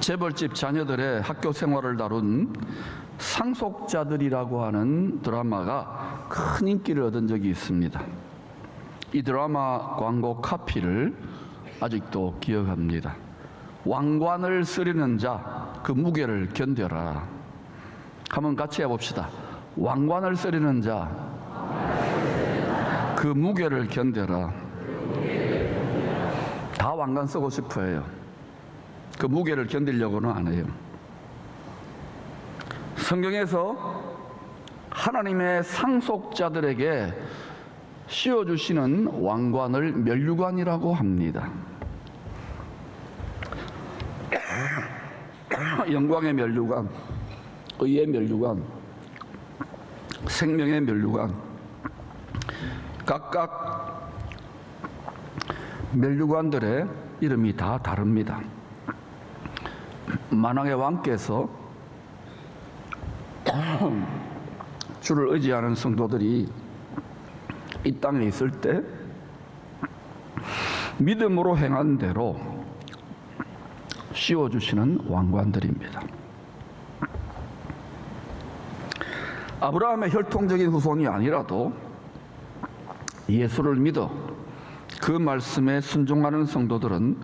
재벌집 자녀들의 학교 생활을 다룬 상속자들이라고 하는 드라마가 큰 인기를 얻은 적이 있습니다. 이 드라마 광고 카피를 아직도 기억합니다. 왕관을 쓰려는 자, 그 무게를 견뎌라. 한번 같이 해봅시다. 왕관을 쓰려는 자, 그 무게를 견뎌라. 다 왕관 쓰고 싶어 해요. 그 무게를 견디려고는 안 해요. 성경에서 하나님의 상속자들에게 씌워주시는 왕관을 면류관이라고 합니다. 영광의 면류관, 의의 면류관, 생명의 면류관, 각각 면류관들의 이름이 다 다릅니다. 만왕의 왕께서 주를 의지하는 성도들이 이 땅에 있을 때 믿음으로 행한 대로 씌워주시는 왕관들입니다. 아브라함의 혈통적인 후손이 아니라도 예수를 믿어 그 말씀에 순종하는 성도들은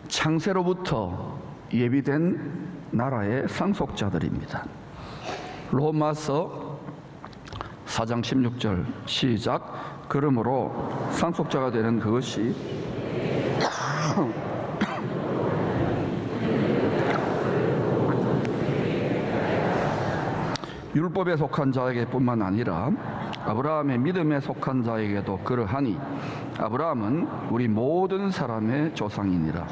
창세로부터 예비된 나라의 상속자들입니다. 로마서 4장 16절 시작. 그러므로 상속자가 되는 그것이 율법에 속한 자에게 뿐만 아니라 아브라함의 믿음에 속한 자에게도 그러하니 아브라함은 우리 모든 사람의 조상이니라.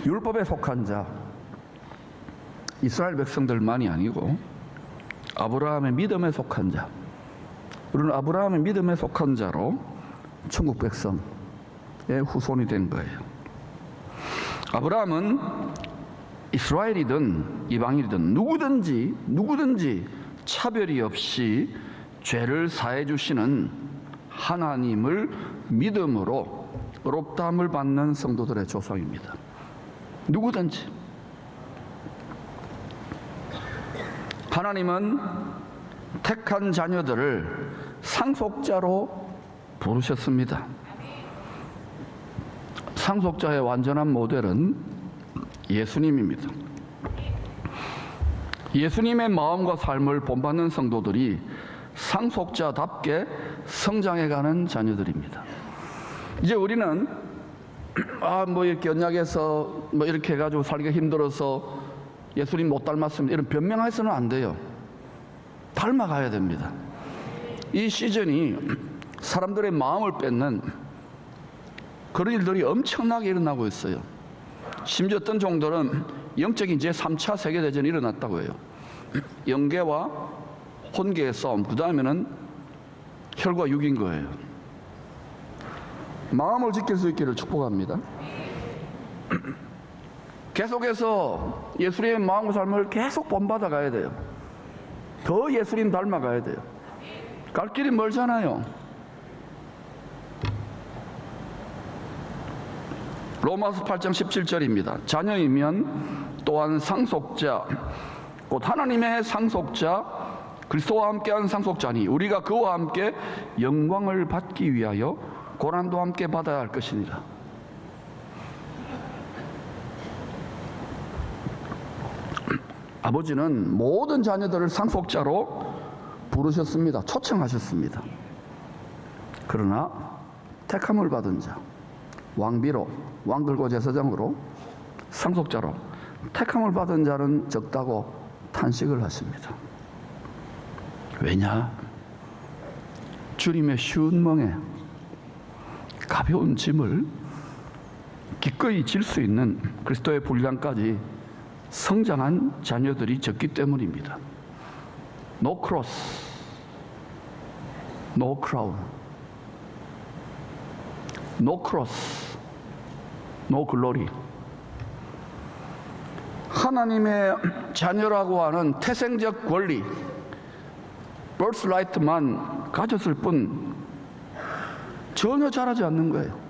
율법에 속한 자, 이스라엘 백성들만이 아니고 아브라함의 믿음에 속한 자, 우리는 아브라함의 믿음에 속한 자로 천국 백성의 후손이 된 거예요. 아브라함은 이스라엘이든 이방인이든 누구든지 차별이 없이 죄를 사해 주시는 하나님을 믿음으로 의롭다함을 받는 성도들의 조상입니다. 누구든지. 하나님은 택한 자녀들을 상속자로 부르셨습니다. 상속자의 완전한 모델은 예수님입니다. 예수님의 마음과 삶을 본받는 성도들이 상속자답게 성장해가는 자녀들입니다. 이제 우리는 이렇게 언약에서 이렇게 해가지고 살기가 힘들어서 예수님 못 닮았습니다, 이런 변명해서는 안 돼요. 닮아가야 됩니다. 이 시즌이 사람들의 마음을 뺏는 그런 일들이 엄청나게 일어나고 있어요. 심지어 어떤 종들은 영적인 제3차 세계대전이 일어났다고 해요. 영계와 혼계의 싸움, 그 다음에는 혈과 육인 거예요. 마음을 지킬 수 있기를 축복합니다. 계속해서 예수님의 마음과 삶을 계속 본받아 가야 돼요. 더 예수님 닮아가야 돼요. 갈 길이 멀잖아요. 로마서 8장 17절입니다. 자녀이면 또한 상속자, 곧 하나님의 상속자, 그리스도와 함께한 상속자니 우리가 그와 함께 영광을 받기 위하여 고난도 함께 받아야 할 것이니라. 아버지는 모든 자녀들을 상속자로 부르셨습니다. 초청하셨습니다. 그러나 택함을 받은 자, 왕비로, 왕들과 제사장으로, 상속자로 택함을 받은 자는 적다고 탄식을 하십니다. 왜냐? 주님의 쉬운 멍에 가벼운 짐을 기꺼이 질 수 있는 그리스도의 분량까지 성장한 자녀들이 적기 때문입니다. No cross, no crown, no cross, no glory. 하나님의 자녀라고 하는 태생적 권리, birthright만 가졌을 뿐 전혀 자라지 않는 거예요.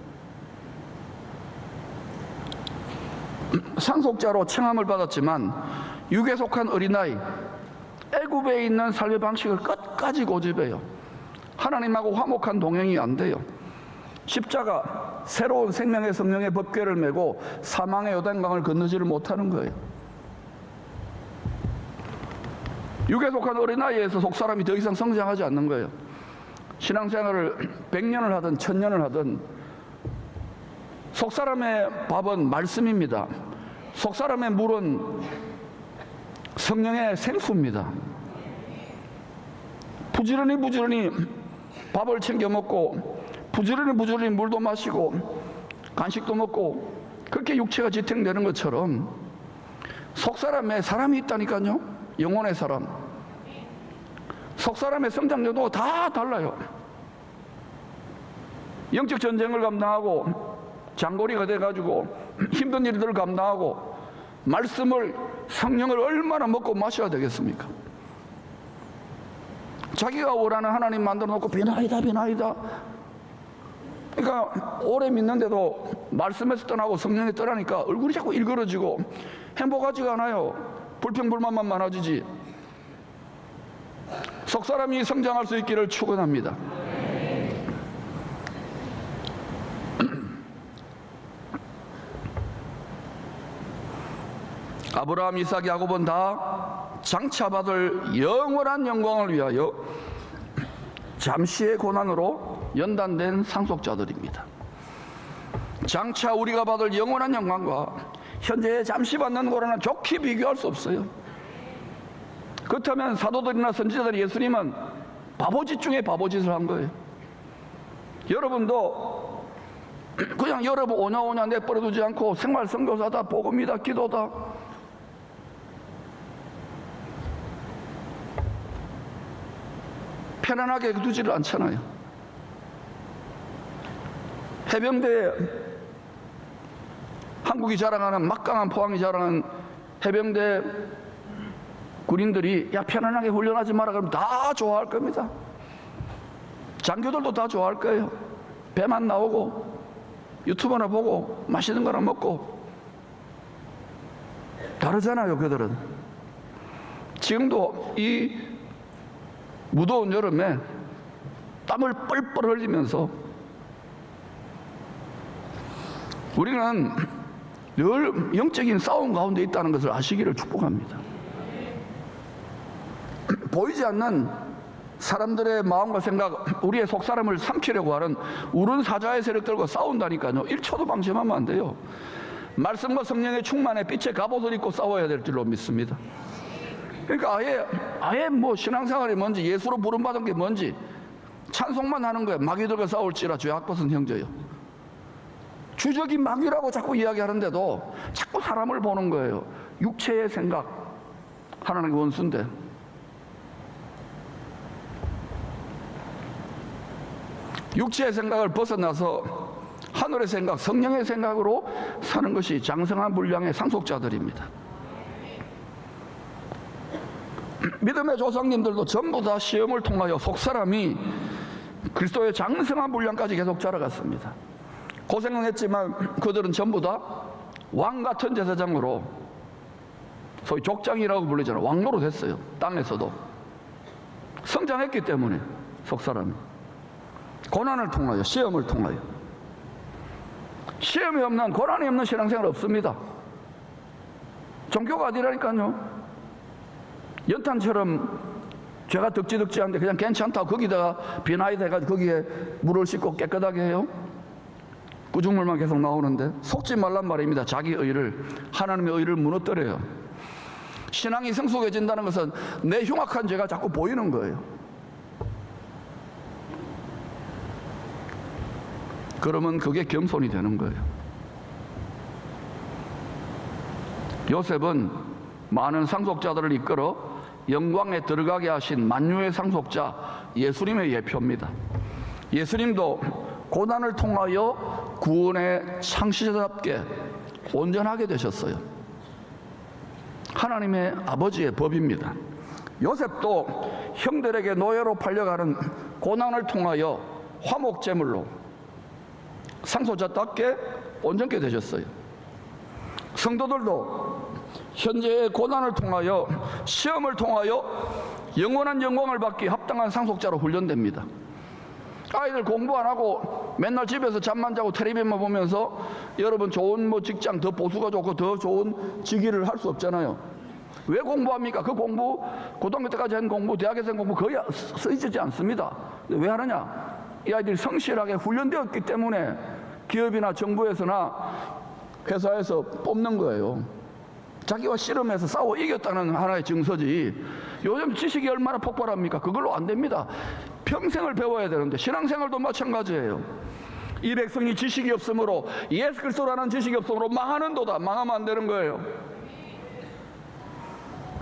상속자로 칭함을 받았지만 육에 속한 어린아이, 애굽에 있는 삶의 방식을 끝까지 고집해요. 하나님하고 화목한 동행이 안 돼요. 십자가, 새로운 생명의 성령의 법궤를 메고 사망의 요단강을 건너지를 못하는 거예요. 육에 속한 어린아이에서 속사람이 더 이상 성장하지 않는 거예요. 신앙생활을 100년을 하든 1000년을 하든 속사람의 밥은 말씀입니다. 속사람의 물은 성령의 생수입니다. 부지런히 밥을 챙겨 먹고 부지런히 물도 마시고 간식도 먹고 그렇게 육체가 지탱되는 것처럼 속사람에 사람이 있다니까요. 영혼의 사람. 속사람의 성장 정도가 다 달라요. 영적 전쟁을 감당하고 장거리가 돼가지고 힘든 일들을 감당하고 말씀을, 성령을 얼마나 먹고 마셔야 되겠습니까? 자기가 원하는 하나님 만들어 놓고 비나이다 그러니까 오래 믿는데도 말씀에서 떠나고 성령에 떠나니까 얼굴이 자꾸 일그러지고 행복하지가 않아요. 불평불만만 많아지지. 속사람이 성장할 수 있기를 축원합니다. 아브라함, 이삭, 야곱은 다 장차 받을 영원한 영광을 위하여 잠시의 고난으로 연단된 상속자들입니다. 장차 우리가 받을 영원한 영광과 현재 잠시 받는 고난은 좋게 비교할 수 없어요. 그렇다면 사도들이나 선지자들이 예수님은 바보짓 중에 바보짓을 한 거예요. 여러분도 그냥 여러분 오냐오냐 내버려두지 않고 생활 선교사다, 복음이다, 기도다, 편안하게 두지를 않잖아요. 해병대에 한국이 자랑하는, 막강한 포항이 자랑하는 해병대 군인들이 야 편안하게 훈련하지 마라 그러면 다 좋아할 겁니다. 장교들도 다 좋아할 거예요. 배만 나오고 유튜브나 보고 맛있는 거나 먹고. 다르잖아요 그들은. 지금도 이 무더운 여름에 땀을 뻘뻘 흘리면서 우리는 늘 영적인 싸움 가운데 있다는 것을 아시기를 축복합니다. 보이지 않는 사람들의 마음과 생각, 우리의 속사람을 삼키려고 하는 우른 사자의 세력들과 싸운다니까요. 1초도 방심하면 안 돼요. 말씀과 성령의 충만에 빛의 갑옷을 입고 싸워야 될 줄로 믿습니다. 그러니까 아예 뭐 신앙생활이 뭔지, 예수로 부름받은 게 뭔지 찬송만 하는 거예요. 마귀들과 싸울지라 주의 악벗은 형제요. 주적이 마귀라고 자꾸 이야기하는데도 자꾸 사람을 보는 거예요. 육체의 생각, 하나님의 원수인데. 육체의 생각을 벗어나서 하늘의 생각, 성령의 생각으로 사는 것이 장성한 분량의 상속자들입니다. 믿음의 조상님들도 전부 다 시험을 통하여 속사람이 그리스도의 장성한 분량까지 계속 자라갔습니다. 고생은 했지만 그들은 전부 다 왕같은 제사장으로, 소위 족장이라고 불리잖아요. 왕노로 됐어요. 땅에서도 성장했기 때문에. 속사람이 고난을 통하여, 시험을 통하여. 시험이 없는, 고난이 없는 신앙생활 없습니다. 종교가 아니라니까요. 연탄처럼 죄가 덕지덕지한데 그냥 괜찮다고 거기다가 비나이다 해가지고 거기에 물을 씻고 깨끗하게 해요? 구중물만 계속 나오는데. 속지 말란 말입니다. 자기 의를, 하나님의 의를 무너뜨려요. 신앙이 성숙해진다는 것은 내 흉악한 죄가 자꾸 보이는 거예요. 그러면 그게 겸손이 되는 거예요. 요셉은 많은 상속자들을 이끌어 영광에 들어가게 하신 만유의 상속자 예수님의 예표입니다. 예수님도 고난을 통하여 구원의 창시자답게 온전하게 되셨어요. 하나님의 아버지의 법입니다. 요셉도 형들에게 노예로 팔려가는 고난을 통하여 화목제물로 상속자답게 온전케 되셨어요. 성도들도 현재의 고난을 통하여, 시험을 통하여 영원한 영광을 받기 합당한 상속자로 훈련됩니다. 아이들 공부 안 하고 맨날 집에서 잠만 자고 텔레비전만 보면서 여러분 좋은 직장, 더 보수가 좋고 더 좋은 직위를 할 수 없잖아요. 왜 공부합니까? 그 공부, 고등학교 때까지 한 공부, 대학에서 한 공부 거의 쓰이지 않습니다. 왜 하느냐? 이 아이들이 성실하게 훈련되었기 때문에 기업이나 정부에서나 회사에서 뽑는 거예요. 자기와 씨름해서 싸워 이겼다는 하나의 증서지. 요즘 지식이 얼마나 폭발합니까? 그걸로 안 됩니다. 평생을 배워야 되는데, 신앙생활도 마찬가지예요. 이 백성이 지식이 없으므로, 예수 그리스도라는 지식이 없으므로 망하는도다. 망하면 안 되는 거예요.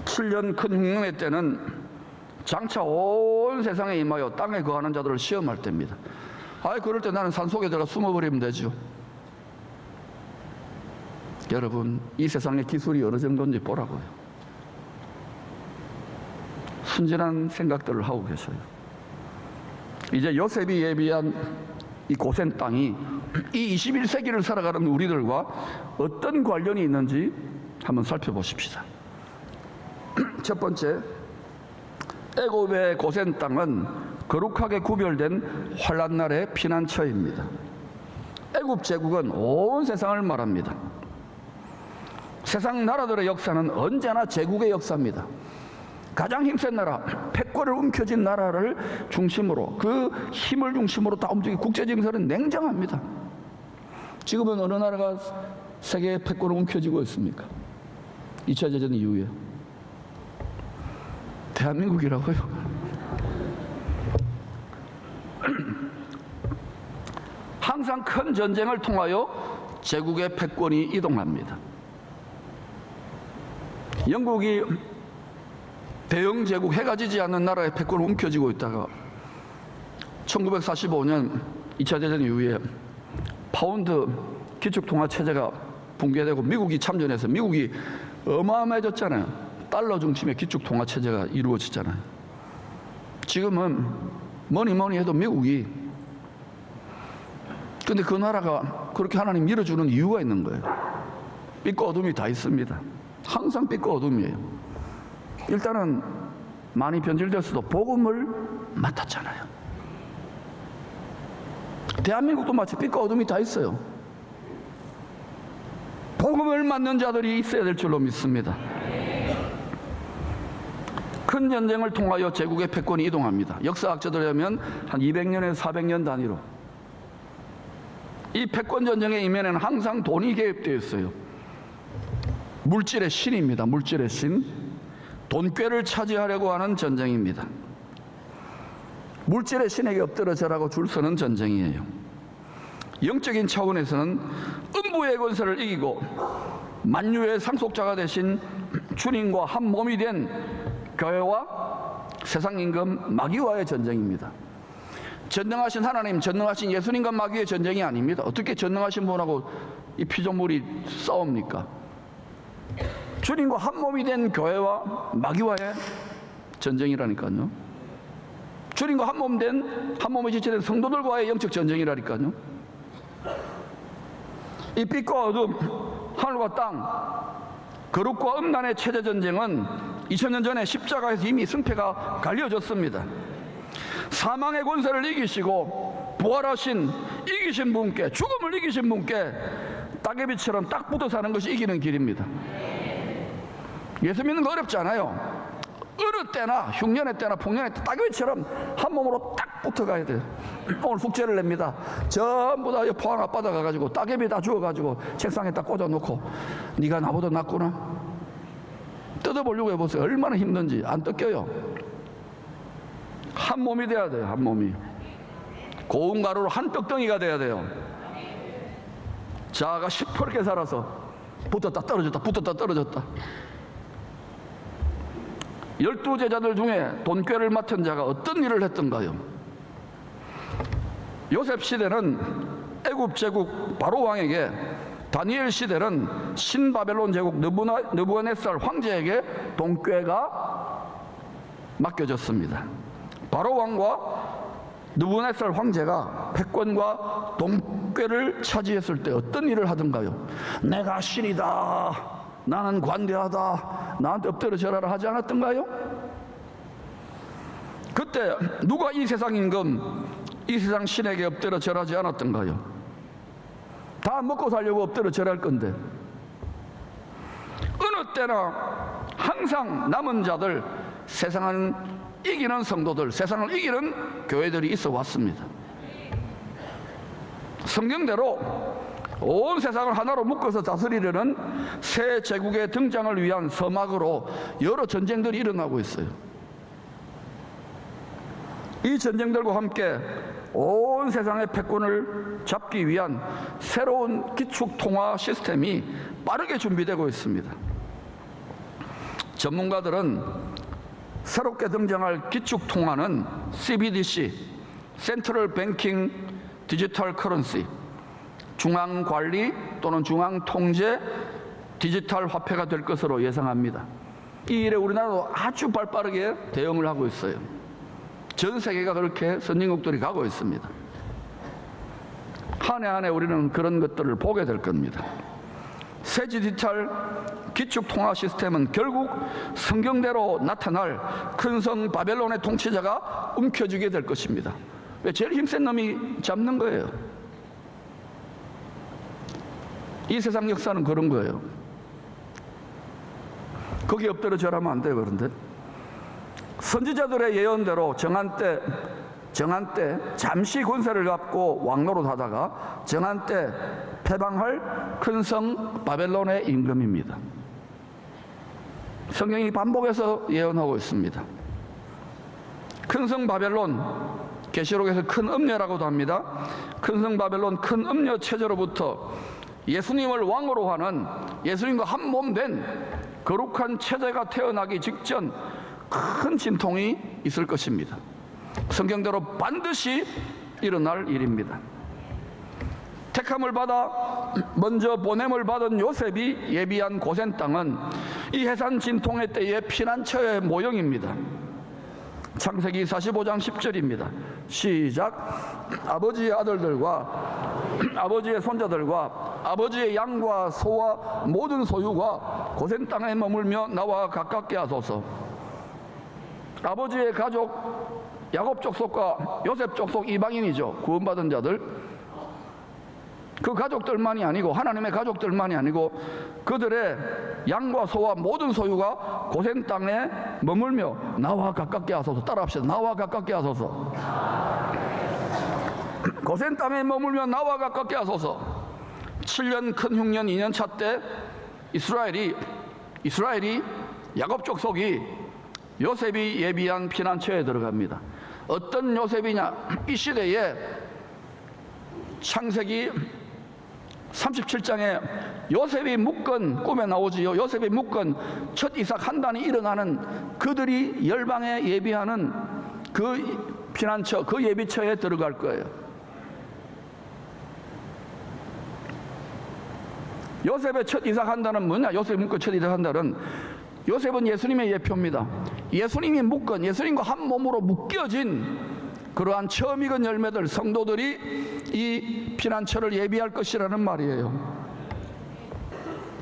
7년 큰 흉년의 때는 장차 온 세상에 임하여 땅에 거하는 자들을 시험할 때입니다. 그럴 때 나는 산속에 들어가 숨어버리면 되죠. 여러분, 이 세상의 기술이 어느 정도인지 보라고요. 순진한 생각들을 하고 계셔요. 이제 요셉이 예비한 이 고센 땅이 이 21세기를 살아가는 우리들과 어떤 관련이 있는지 한번 살펴보십시다. 첫 번째, 애굽의 고센 땅은 거룩하게 구별된 환란날의 피난처입니다. 애굽 제국은 온 세상을 말합니다. 세상 나라들의 역사는 언제나 제국의 역사입니다. 가장 힘센 나라, 패권을 움켜쥔 나라를 중심으로, 그 힘을 중심으로 다 움직이고 국제 정세는 냉정합니다. 지금은 어느 나라가 세계의 패권을 움켜쥐고 있습니까? 2차 대전 이후에 대한민국이라고요. 항상 큰 전쟁을 통하여 제국의 패권이 이동합니다. 영국이 대영 제국, 해가 지지 않는 나라의 패권을 움켜쥐고 있다가 1945년 2차 대전 이후에 파운드 기축통화 체제가 붕괴되고 미국이 참전해서 미국이 어마어마해졌잖아요. 달러 중심의 기축통화 체제가 이루어지잖아요. 지금은 뭐니 해도 미국이, 근데 그 나라가 그렇게 하나님 밀어주는 이유가 있는 거예요. 빛과 어둠이 다 있습니다. 항상 빛과 어둠이에요. 일단은 많이 변질됐어도 복음을 맡았잖아요. 대한민국도 마치 빛과 어둠이 다 있어요. 복음을 맡는 자들이 있어야 될 줄로 믿습니다. 큰 전쟁을 통하여 제국의 패권이 이동합니다. 역사학자들에 의하면 한 200년에서 400년 단위로. 이 패권 전쟁의 이면에는 항상 돈이 개입되어 있어요. 물질의 신입니다. 물질의 신. 돈꾀를 차지하려고 하는 전쟁입니다. 물질의 신에게 엎드러져라고 줄 서는 전쟁이에요. 영적인 차원에서는 음부의 권세를 이기고 만유의 상속자가 되신 주님과 한 몸이 된 교회와 세상 임금 마귀와의 전쟁입니다. 전능하신 하나님, 전능하신 예수님과 마귀의 전쟁이 아닙니다. 어떻게 전능하신 분하고 이 피조물이 싸웁니까? 주님과 한 몸이 된 교회와 마귀와의 전쟁이라니까요. 주님과 한 몸에 지체된 성도들과의 영적 전쟁이라니까요. 이 빛과 어둠, 하늘과 땅, 거룩과 음란의 체제 전쟁은 2000년 전에 십자가에서 이미 승패가 갈려졌습니다. 사망의 권세를 이기시고 부활하신 이기신 분께, 죽음을 이기신 분께 따개비처럼 딱 붙어 사는 것이 이기는 길입니다. 예수 믿는 거 어렵지 않아요. 어느 때나 흉년의 때나 풍년의 때 따개비처럼 한 몸으로 딱 붙어가야 돼요. 오늘 숙제를 냅니다. 전부 다 포항 앞바다 가가지고 따개비 다 주워가지고 책상에 딱 꽂아놓고 네가 나보다 낫구나 뜯어보려고 해보세요. 얼마나 힘든지. 안 뜯겨요. 한 몸이 돼야 돼요. 한 몸이. 고운 가루로 한 떡덩이가 돼야 돼요. 자아가 시퍼렇게 살아서 붙었다 떨어졌다 붙었다 떨어졌다. 12제자들 중에 돈꾀를 맡은 자가 어떤 일을 했던가요? 요셉 시대는 애굽 제국 바로 왕에게, 다니엘 시대는 신바벨론 제국 느부갓네살 황제에게 돈꾀가 맡겨졌습니다. 바로 왕과 느부갓네살 황제가 패권과 동괴를 차지했을 때 어떤 일을 하던가요? 내가 신이다, 나는 관대하다, 나한테 엎드려 절하라 하지 않았던가요? 그때 누가 이 세상 임금, 이 세상 신에게 엎드려 절하지 않았던가요? 다 먹고 살려고 엎드려 절할 건데, 어느 때나 항상 남은 자들, 세상은 이기는 성도들, 세상을 이기는 교회들이 있어 왔습니다. 성경대로 온 세상을 하나로 묶어서 다스리려는 새 제국의 등장을 위한 서막으로 여러 전쟁들이 일어나고 있어요. 이 전쟁들과 함께 온 세상의 패권을 잡기 위한 새로운 기축 통화 시스템이 빠르게 준비되고 있습니다. 전문가들은 새롭게 등장할 기축 통화는 CBDC, 센트럴 뱅킹 디지털 커런시, 중앙 관리 또는 중앙 통제 디지털 화폐가 될 것으로 예상합니다. 이 일에 우리나라도 아주 발빠르게 대응을 하고 있어요. 전 세계가 그렇게 선진국들이 가고 있습니다. 한 해 한 해 우리는 그런 것들을 보게 될 겁니다. 새 디지털 기축 통화 시스템은 결국 성경대로 나타날 큰 성 바벨론의 통치자가 움켜쥐게 될 것입니다. 왜? 제일 힘센 놈이 잡는 거예요. 이 세상 역사는 그런 거예요. 거기 엎드려 절하면 안 돼요. 그런데 선지자들의 예언대로 정한 때 잠시 권세를 갖고 왕노릇 하다가 정한 때 패방할 큰 성 바벨론의 임금입니다. 성경이 반복해서 예언하고 있습니다. 큰 성 바벨론, 계시록에서 큰 음녀라고도 합니다. 큰 성 바벨론, 큰 음녀 체제로부터 예수님을 왕으로 하는, 예수님과 한 몸 된 거룩한 체제가 태어나기 직전 큰 진통이 있을 것입니다. 성경대로 반드시 일어날 일입니다. 택함을 받아 먼저 보냄을 받은 요셉이 예비한 고센 땅은 이 해산 진통의 때의 피난처의 모형입니다. 창세기 45장 10절입니다. 시작. 아버지의 아들들과 아버지의 손자들과 아버지의 양과 소와 모든 소유가 고센 땅에 머물며 나와 가깝게 하소서. 아버지의 가족 야곱 족속과 요셉 족속 이방인이죠. 구원받은 자들, 그 가족들만이 아니고 하나님의 가족들만이 아니고 그들의 양과 소와 모든 소유가 고센 땅에 머물며 나와 가깝게 하소서. 따라합시다. 나와 가깝게 하소서. 고센 땅에 머물며 나와 가깝게 하소서. 7년 큰 흉년 2년 차 때 이스라엘이 야곱 족속이 요셉이 예비한 피난처에 들어갑니다. 어떤 요셉이냐? 이 시대에 창세기 37장에 요셉이 묶은, 꿈에 나오지요. 요셉이 묶은 첫 이삭 한단이 일어나는, 그들이 열방에 예비하는 그 피난처, 그 예비처에 들어갈 거예요. 요셉의 첫 이삭 한단은 뭐냐? 요셉이 묶은 첫 이삭 한단은, 요셉은 예수님의 예표입니다. 예수님이 묶은, 예수님과 한 몸으로 묶여진 그러한 처음 익은 열매들, 성도들이 이 피난처를 예비할 것이라는 말이에요.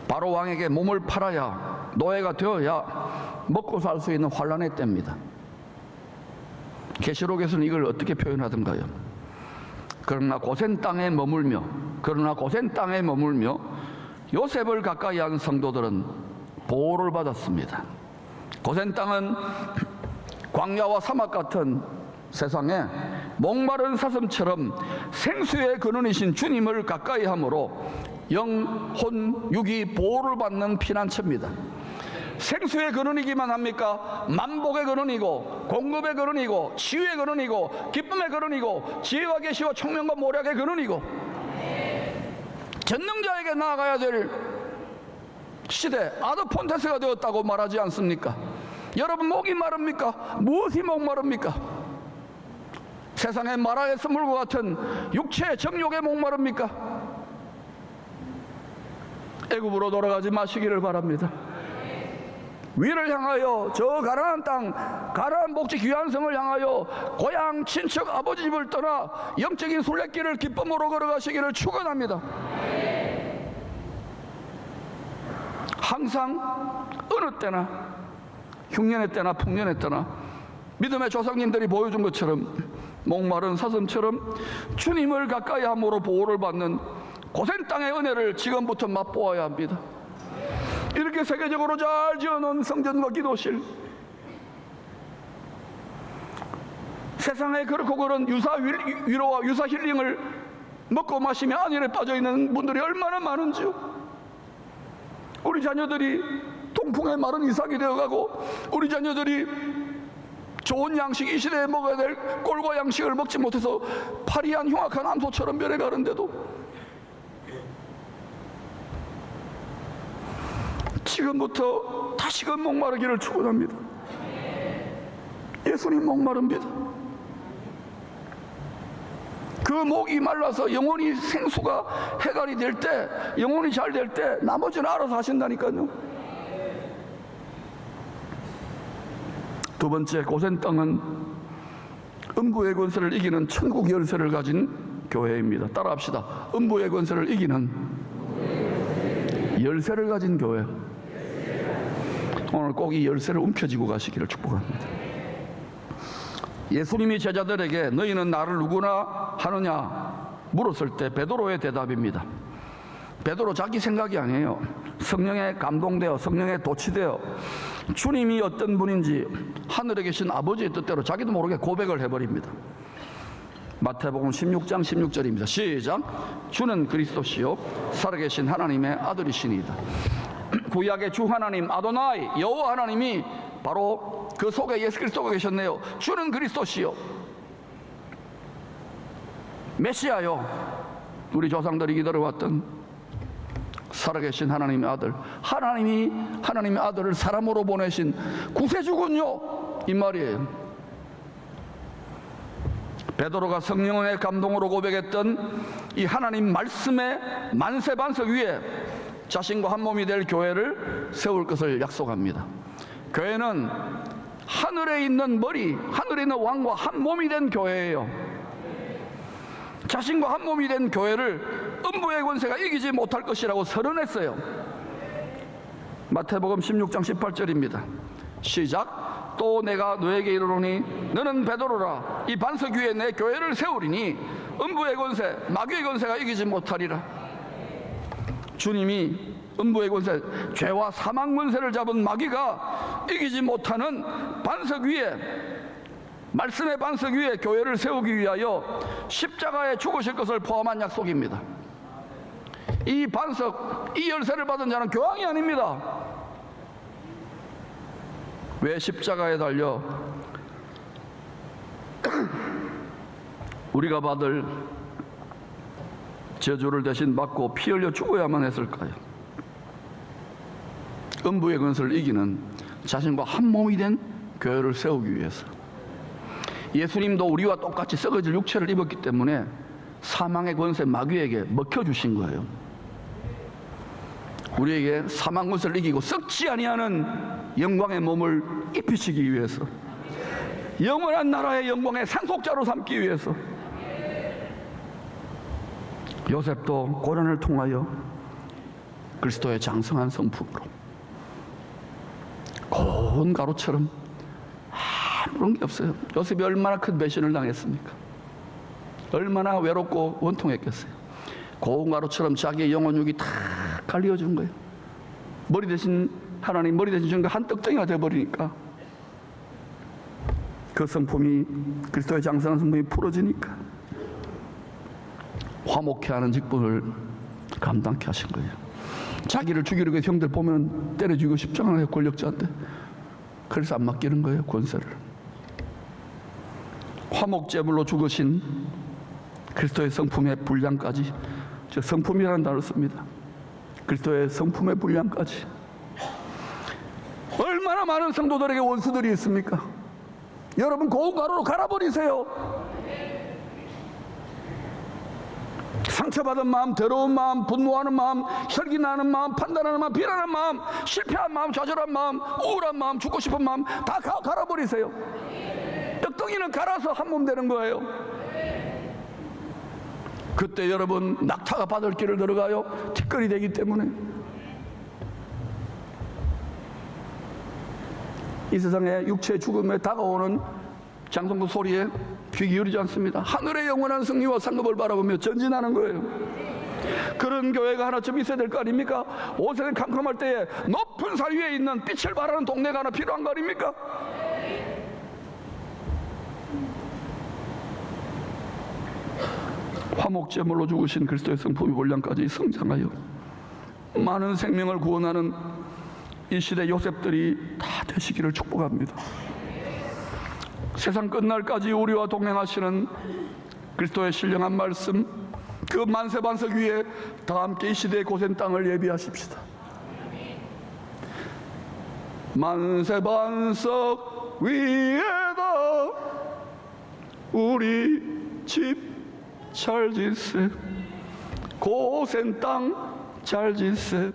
바로 왕에게 몸을 팔아야, 노예가 되어야 먹고 살 수 있는 환란의 때입니다. 계시록에서는 이걸 어떻게 표현하던가요? 그러나 고센 땅에 머물며 요셉을 가까이 한 성도들은 보호를 받았습니다. 고센 땅은 광야와 사막 같은 세상에 목마른 사슴처럼 생수의 근원이신 주님을 가까이 함으로 영, 혼, 육이 보호를 받는 피난처입니다. 생수의 근원이기만 합니까? 만복의 근원이고, 공급의 근원이고, 치유의 근원이고, 기쁨의 근원이고, 지혜와 계시와 총명과 모략의 근원이고, 전능자에게 나아가야 될 시대, 아드폰테스가 되었다고 말하지 않습니까? 여러분, 목이 마릅니까? 무엇이 목마릅니까? 세상의 마라의 스물과 같은 육체의 정욕에 목마릅니까? 애굽으로 돌아가지 마시기를 바랍니다. 위를 향하여 저 가나안 땅, 가나안 복지 귀한 성을 향하여 고향 친척 아버지 집을 떠나 영적인 순례길을 기쁨으로 걸어가시기를 축원합니다. 항상 어느 때나 흉년의 때나 풍년의 때나 믿음의 조상님들이 보여준 것처럼 목마른 사슴처럼 주님을 가까이 함으로 보호를 받는 고센 땅의 은혜를 지금부터 맛보아야 합니다. 이렇게 세계적으로 잘 지어놓은 성전과 기도실, 세상에 그렇고 그런 유사 위로와 유사 힐링을 먹고 마시며 안일에 빠져있는 분들이 얼마나 많은지요. 우리 자녀들이 통풍에 마른 이삭이 되어가고, 우리 자녀들이 좋은 양식, 이 시대에 먹어야 될 꼴과 양식을 먹지 못해서 파리한 흉악한 암소처럼 변해가는데도 지금부터 다시금 목마르기를 축원합니다. 예수님 목마릅니다. 그 목이 말라서 영혼이 생수가 해갈이 될 때, 영혼이 잘 될 때 나머지는 알아서 하신다니까요. 두 번째, 고센 땅은 음부의 권세를 이기는 천국 열쇠를 가진 교회입니다. 따라합시다. 음부의 권세를 이기는 열쇠를 가진 교회. 오늘 꼭 이 열쇠를 움켜쥐고 가시기를 축복합니다. 예수님이 제자들에게 너희는 나를 누구나 하느냐 물었을 때 베드로의 대답입니다. 베드로 자기 생각이 아니에요. 성령에 감동되어, 성령에 도취되어 주님이 어떤 분인지 하늘에 계신 아버지의 뜻대로 자기도 모르게 고백을 해버립니다. 마태복음 16장 16절입니다. 시작. 주는 그리스도시요 살아계신 하나님의 아들이시니이다. 구약의 주 하나님 아도나이 여호와 하나님이 바로 그 속에 예수 그리스도가 계셨네요. 주는 그리스도시요 메시아요, 우리 조상들이 기다려왔던 살아계신 하나님의 아들, 하나님의 아들을 사람으로 보내신 구세주군요, 이 말이에요. 베드로가 성령의 감동으로 고백했던 이 하나님 말씀의 만세반석 위에 자신과 한 몸이 될 교회를 세울 것을 약속합니다. 교회는 하늘에 있는 머리, 하늘에 있는 왕과 한 몸이 된 교회예요. 자신과 한 몸이 된 교회를 음부의 권세가 이기지 못할 것이라고 선언했어요. 마태복음 16장 18절입니다. 시작. 또 내가 너에게 이르노니 너는 베드로라. 이 반석 위에 내 교회를 세우리니 음부의 권세, 마귀의 권세가 이기지 못하리라. 주님이 음부의 권세, 죄와 사망 권세를 잡은 마귀가 이기지 못하는 반석 위에, 말씀의 반석 위에 교회를 세우기 위하여 십자가에 죽으실 것을 포함한 약속입니다. 이 반석, 이 열쇠를 받은 자는 교황이 아닙니다. 왜 십자가에 달려 우리가 받을 저주를 대신 받고 피 흘려 죽어야만 했을까요? 음부의 권세를 이기는 자신과 한 몸이 된 교회를 세우기 위해서. 예수님도 우리와 똑같이 썩어질 육체를 입었기 때문에 사망의 권세 마귀에게 먹혀주신 거예요. 우리에게 사망 권세를 이기고 썩지 아니하는 영광의 몸을 입히시기 위해서, 영원한 나라의 영광의 상속자로 삼기 위해서. 요셉도 고난을 통하여 그리스도의 장성한 성품으로 고운 가루처럼 아무런 게 없어요. 요셉이 얼마나 큰 배신을 당했습니까? 얼마나 외롭고 원통했겠어요. 고운 가루처럼 자기의 영혼육이 다 갈려준 거예요. 머리 대신 하나님 머리 대신 준 거 한 떡덩이가 되어버리니까, 그 성품이, 그리스도의 장성한 성품이 풀어지니까 화목해 하는 직분을 감당케 하신 거예요. 자기를 죽이려고 해서 형들 보면 때려 죽이고 싶잖아요. 권력자인데. 그래서 안 맡기는 거예요, 권세를. 화목제물로 죽으신 그리스도의 성품의 분량까지, 저 성품이라는 단어를 씁니다. 그리스도의 성품의 분량까지. 얼마나 많은 성도들에게 원수들이 있습니까? 여러분 고운 가루로 갈아버리세요. 상처받은 마음, 더러운 마음, 분노하는 마음, 혈기나는 마음, 판단하는 마음, 비난하는 마음, 실패한 마음, 좌절한 마음, 우울한 마음, 죽고 싶은 마음 다 갈아버리세요. 떡덩이는 갈아서 한 몸 되는 거예요. 그때 여러분 낙타가 바늘 길을 들어가요. 티끌이 되기 때문에. 이 세상에 육체의 죽음에 다가오는 장성구 소리에 귀 기울이지 않습니다. 하늘의 영원한 승리와 상급을 바라보며 전진하는 거예요. 그런 교회가 하나쯤 있어야 될 거 아닙니까? 온 세상 캄캄할 때에 높은 산 위에 있는 빛을 발하는 동네가 하나 필요한 거 아닙니까? 화목제물로 죽으신 그리스도의 성품이 본량까지 성장하여 많은 생명을 구원하는 이 시대 요셉들이 다 되시기를 축복합니다. 세상 끝날까지 우리와 동행하시는 그리스도의 신령한 말씀, 그 만세반석 위에 다 함께 이 시대의 고센 땅을 예비하십시다. 만세반석 위에다 우리 집 잘 짓세, 고센 땅 잘 짓세.